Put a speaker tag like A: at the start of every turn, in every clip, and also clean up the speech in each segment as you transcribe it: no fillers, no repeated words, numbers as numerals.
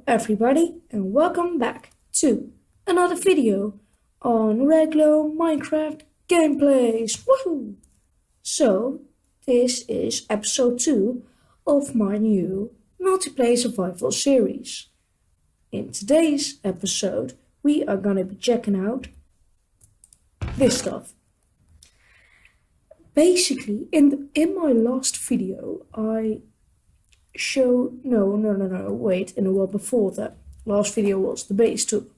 A: everybody, and welcome back to another video on reglo-minecraft gameplays. Woohoo! So, this is episode 2 of my new multiplayer survival series. In today's episode, we are gonna be checking out this stuff. Basically, in my last video, I showed wait, in the one before that. Last video was the base too.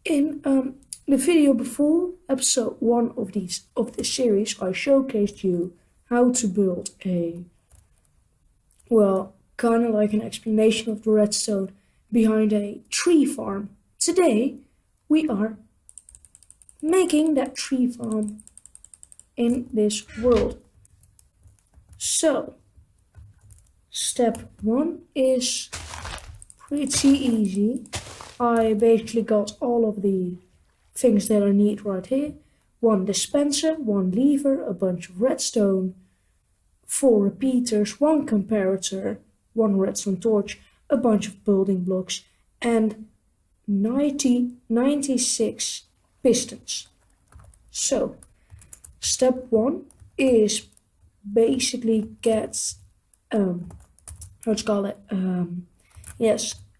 A: In the video before, episode 1 of this series, I showcased you how to build a, well, kind of like an explanation of the redstone behind a tree farm. Today, we are making that tree farm in this world. So, step 1 is pretty easy. I basically got all of the things that I need right here. 1 dispenser, 1 lever, a bunch of redstone, 4 repeaters, 1 comparator, 1 redstone torch, a bunch of building blocks, and 96 pistons. So, step 1 is basically get, let's call it,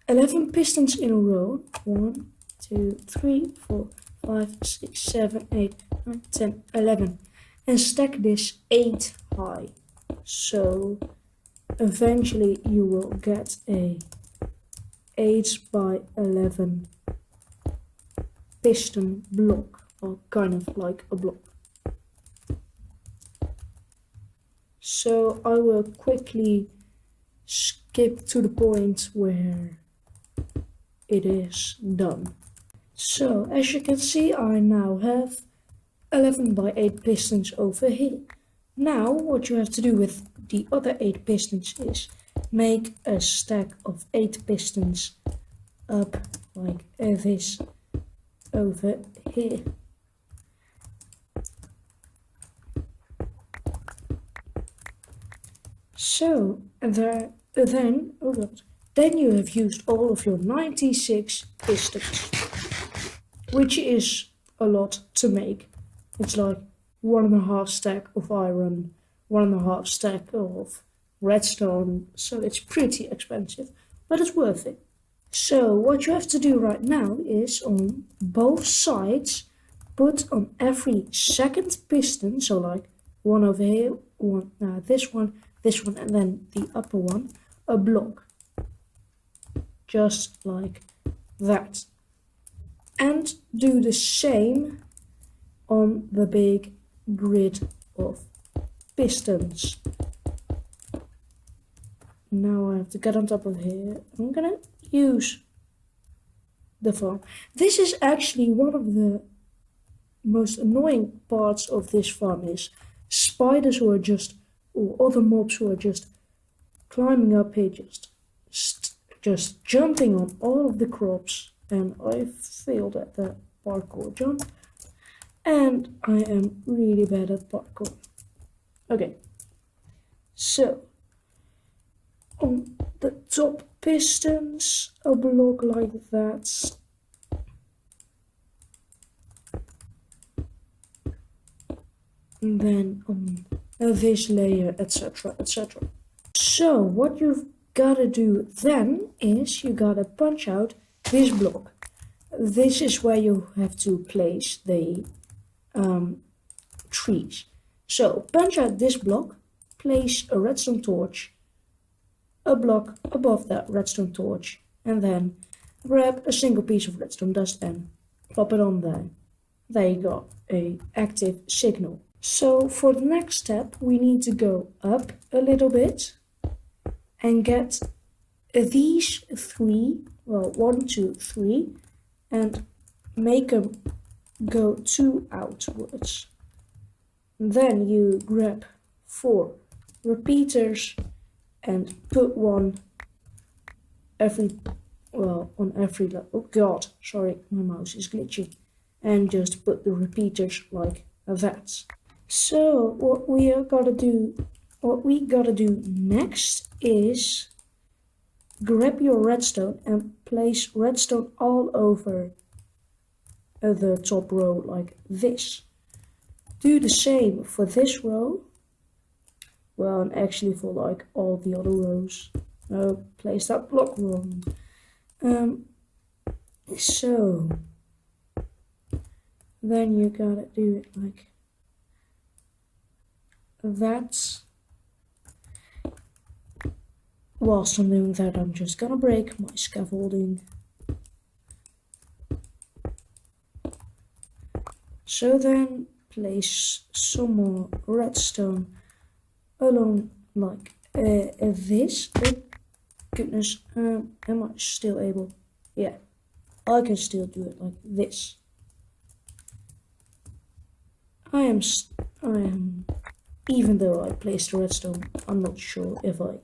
A: 11 pistons in a row. 1, 2, 3, 4, 5, 6, 7, 8, 9, 10, 11. And stack this 8 high. So eventually you will get a 8 by 11 piston block, or kind of like a block. So I will quickly skip to the point where it is done. So as you can see, I now have 11 by 8 pistons over here. Now what you have to do with the other 8 pistons is make a stack of 8 pistons up like this over here. So then you have used all of your 96 pistons, which is a lot to make. It's like 1.5 stack of iron, 1.5 stack of redstone, so it's pretty expensive, but it's worth it. So what you have to do right now is on both sides, put on every second piston, so like 1 over here, this one, and then the upper one, a block. Just like that. And do the same on the big grid of pistons. Now I have to get on top of here. I'm gonna use the farm. This is actually one of the most annoying parts of this farm, is spiders who are just, or other mobs who are just climbing up here, just jumping on all of the crops, and I failed at that parkour jump, and I am really bad at parkour. Okay, so on the top pistons, a block like that. And then on this layer, etc., etc. So what you've gotta do then is you gotta punch out this block. This is where you have to place the trees. So punch out this block, place a redstone torch, a block above that redstone torch, and then grab a single piece of redstone dust and plop it on there. There you go, a active signal. So for the next step, we need to go up a little bit and get these 3, well, 1, 2, 3, and make them go 2 outwards. Then you grab 4 repeaters and put 1 on every level. Oh god, sorry, my mouse is glitchy. And just put the repeaters like that. So what we gotta do next is grab your redstone and place redstone all over the top row like this. Do the same for this row. Well, and actually for like all the other rows. No, place that block wrong. So then you gotta do it like that. Whilst I'm doing that, I'm just gonna break my scaffolding. So then place some more redstone along like this. Oh goodness, am I still able? Yeah, I can still do it like this. I am, even though I placed the redstone, I'm not sure if I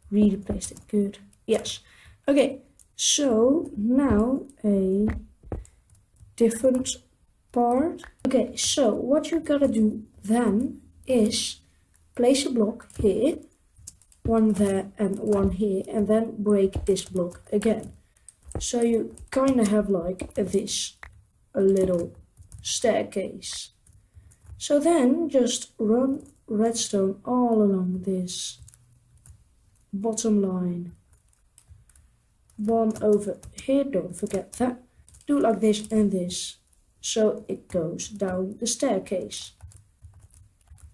A: really placed it good. Yes. Okay, so now a different part. Okay, so what you gotta do then is place a block here, one there and one here, and then break this block again. So you kind of have like this, a little staircase. So then just run redstone all along this bottom line. One over here, don't forget that. Do like this and this, so it goes down the staircase.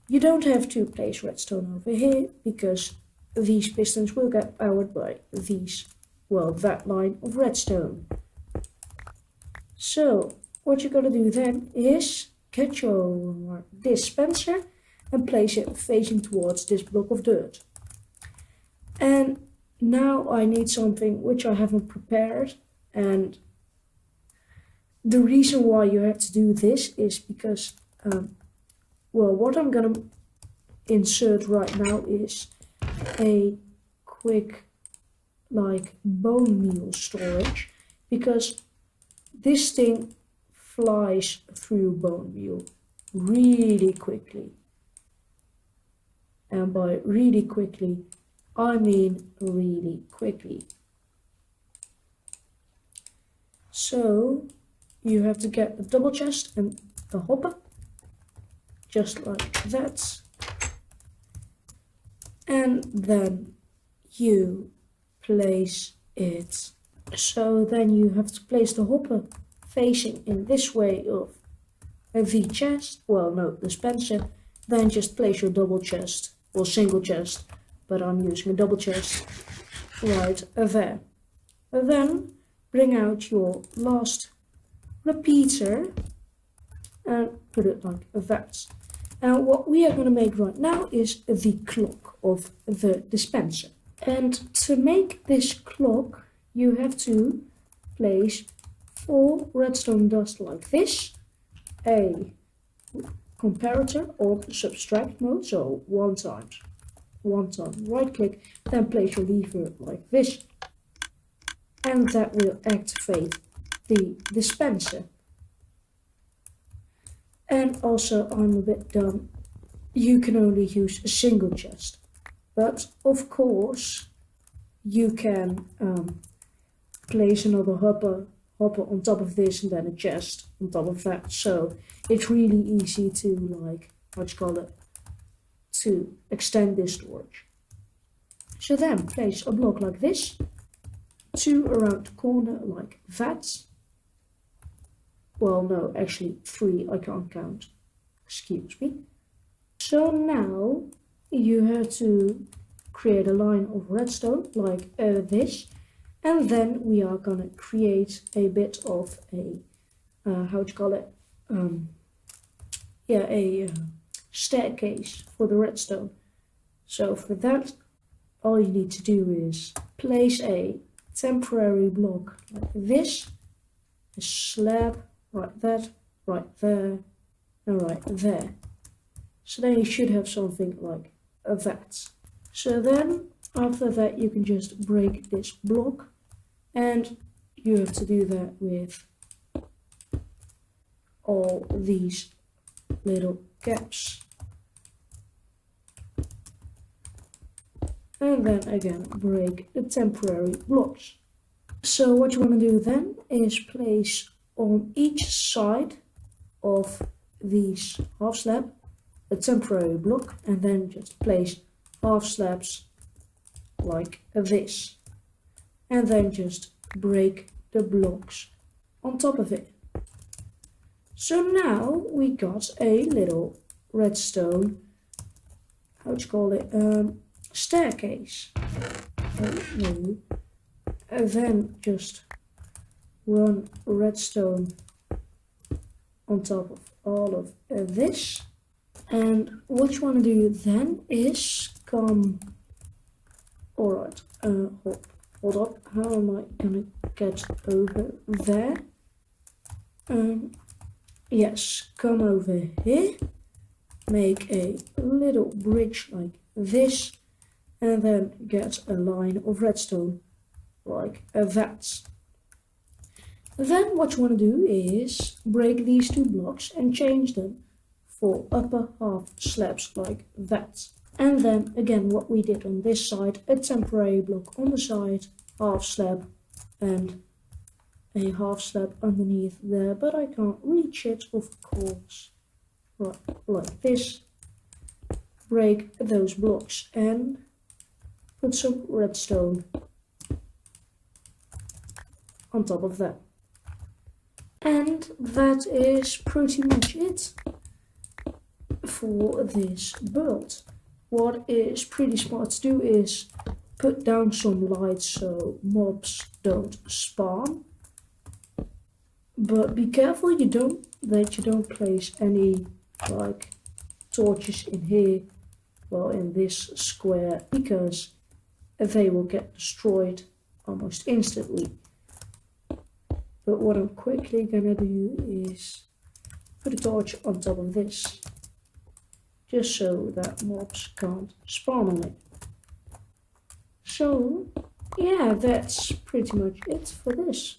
A: You don't have to place redstone over here, because these pistons will get powered by these, well, that line of redstone. So what you're gonna do then is get your dispenser and place it facing towards this block of dirt. And now I need something which I haven't prepared, and the reason why you have to do this is because, well, what I'm gonna insert right now is a quick like bone meal storage, because this thing flies through bone meal really quickly. And by really quickly, I mean really quickly. So you have to get a double chest and a hopper, just like that. And then you place it. So then you have to place the hopper facing in this way of the chest, well no, dispenser. Then just place your double chest, or single chest, but I'm using a double chest right there. And then bring out your last repeater and put it like that. And what we are going to make right now is the clock of the dispenser. And to make this clock, you have to place 4 redstone dust like this, a comparator or subtract mode, so one time right click, then place your lever like this, and that will activate the dispenser. And also, I'm a bit dumb, you can only use a single chest, but of course you can place another hopper on top of this, and then a chest on top of that. So it's really easy to, like, to extend this storage. So then place a block like this, 2 around the corner like that. Well, no, actually 3, I can't count, excuse me. So now you have to create a line of redstone like this, and then we are gonna create a bit of a staircase for the redstone. So for that, all you need to do is place a temporary block like this, a slab right there, and right there. So then you should have something like that. So then after that you can just break this block, and you have to do that with all these little gaps. and then again break the temporary blocks. So what you want to do then is place on each side of these half slab a temporary block, and then just place half slabs like this, and then just break the blocks on top of it. So now we got a little redstone, staircase. No. And then just run redstone on top of all of this. And what you want to do then is come. Alright, hold up. How am I gonna get over there? Yes, come over here. Make a little bridge like this, and then get a line of redstone like that. Then what you want to do is break these two blocks and change them for upper half slabs like that. And then again what we did on this side, a temporary block on the side, half slab, and a half slab underneath there, but I can't reach it, of course. Right, like this. Break those blocks and put some redstone on top of that. And that is pretty much it for this build. What is pretty smart to do is put down some lights so mobs don't spawn. But be careful that you don't place any like torches in here, well, in this square, because they will get destroyed almost instantly. But what I'm quickly gonna do is put a torch on top of this, just so that mobs can't spawn on it. So yeah, that's pretty much it for this.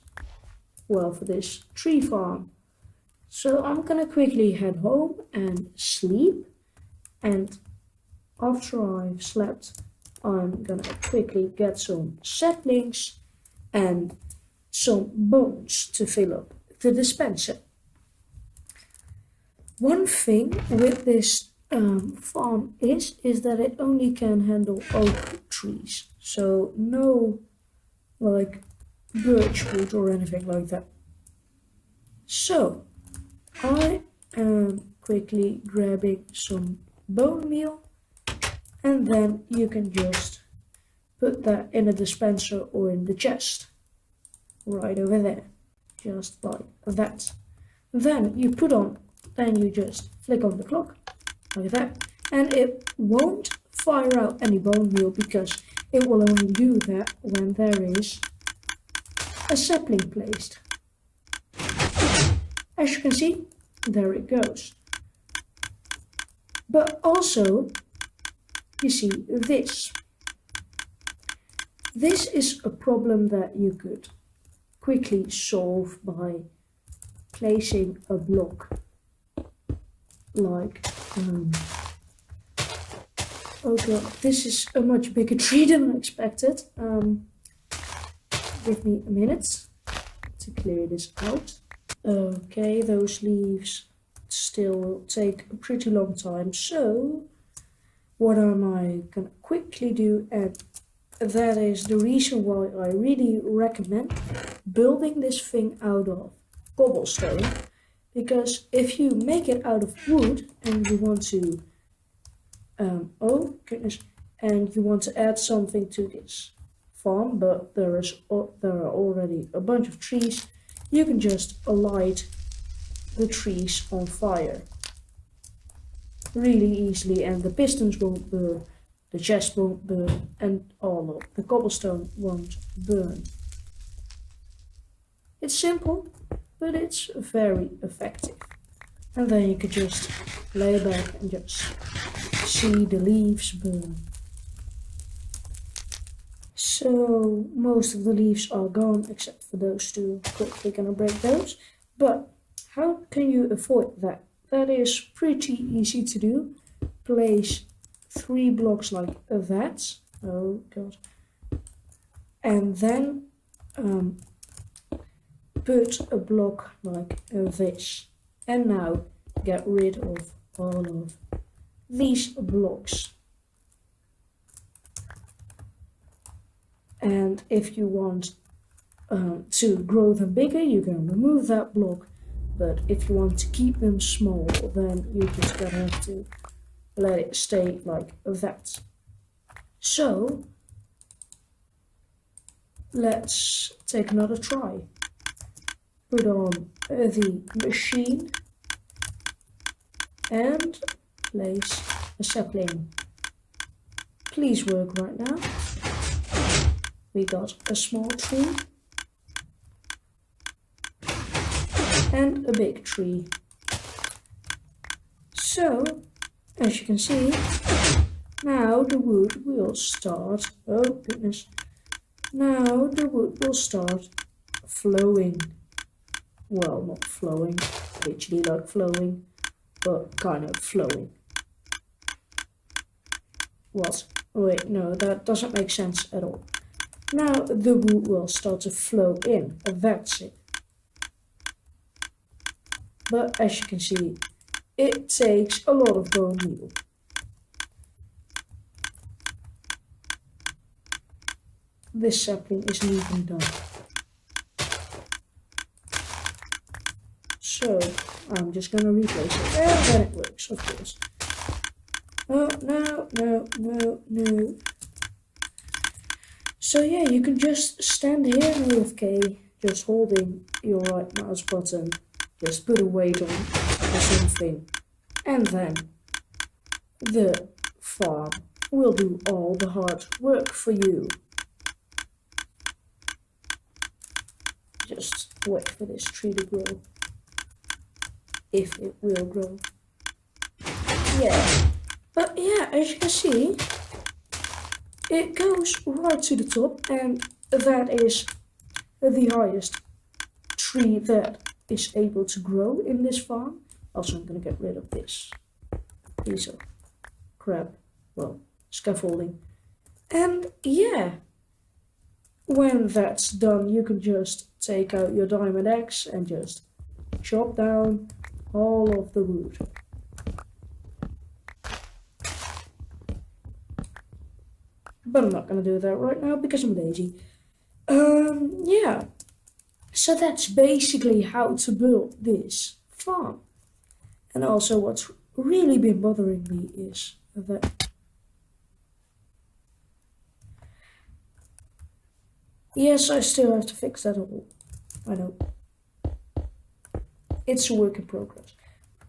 A: Well, for this tree farm. So I'm gonna quickly head home and sleep, and after I've slept I'm gonna quickly get some saplings and some bones to fill up the dispenser. One thing with this farm is that it only can handle oak trees, so no like birch wood or anything like that. So I am quickly grabbing some bone meal, and then you can just put that in a dispenser or in the chest right over there, just like that. Then you just flick on the clock like that, and it won't fire out any bone meal because it will only do that when there is a sapling placed. As you can see, there it goes. But also, you see this. This is a problem that you could quickly solve by placing a block like, oh god, this is a much bigger tree than I expected. Give me a minute to clear this out. Okay, those leaves still will take a pretty long time, so what am I gonna quickly do, and that is the reason why I really recommend building this thing out of cobblestone, because if you make it out of wood and you want to oh goodness, and you want to add something to this farm, but there are already a bunch of trees, you can just light the trees on fire really easily, and the pistons won't burn, the chest won't burn, and all of the cobblestone won't burn. It's simple, but it's very effective. And then you could just lay back and just see the leaves burn. So most of the leaves are gone except for those two. Quickly gonna break those. But how can you avoid that? That is pretty easy to do. Place 3 blocks like that Oh god. And then put a block like this. And now get rid of all of these blocks. And if you want to grow them bigger, you can remove that block. But if you want to keep them small, then you just gonna have to let it stay like that. So let's take another try. Put on the machine and place a sapling. Please work right now. We got a small tree and a big tree. So, as you can see, now the wood will start, oh goodness, now the wood will start flowing. Well, not flowing, literally like flowing, but kind of flowing. What? Wait, no, that doesn't make sense at all. Now the wood will start to flow in, that's it. But as you can see, it takes a lot of bone meal. This sapling isn't even done. So I'm just gonna replace it, and then it works, of course. Oh, no. So yeah, you can just stand here in AFK, just holding your right mouse button, just put a weight on or something, and then the farm will do all the hard work for you. Just wait for this tree to grow. If it will grow. Yeah. But yeah, as you can see, it goes right to the top, and that is the highest tree that is able to grow in this farm. Also, I'm gonna get rid of this piece of crap. Well, scaffolding. And yeah, when that's done, you can just take out your diamond axe and just chop down all of the wood. But I'm not gonna do that right now because I'm lazy. Yeah. So that's basically how to build this farm. And also what's really been bothering me is that yes, I still have to fix that all. I know. It's a work in progress.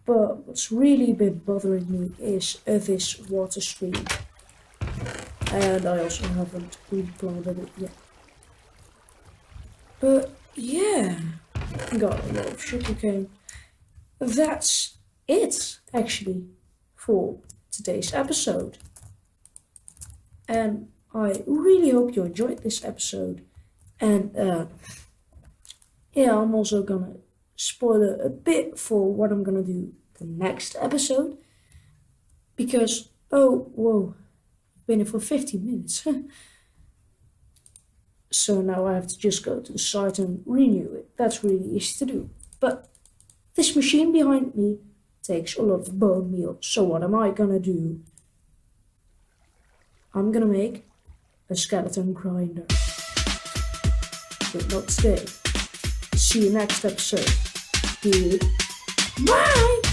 A: But what's really been bothering me is this water stream. And I also haven't replanted it yet. But yeah, got a lot of sugarcane. That's it, actually, for today's episode. And I really hope you enjoyed this episode. And yeah, I'm also gonna spoil a bit for what I'm gonna do the next episode. Because, oh, whoa, I've been here for 15 minutes. So now I have to just go to the site and renew it. That's really easy to do. But this machine behind me takes a lot of bone meal. So what am I gonna do? I'm gonna make a skeleton grinder. But not today. See you next episode. Goodbye!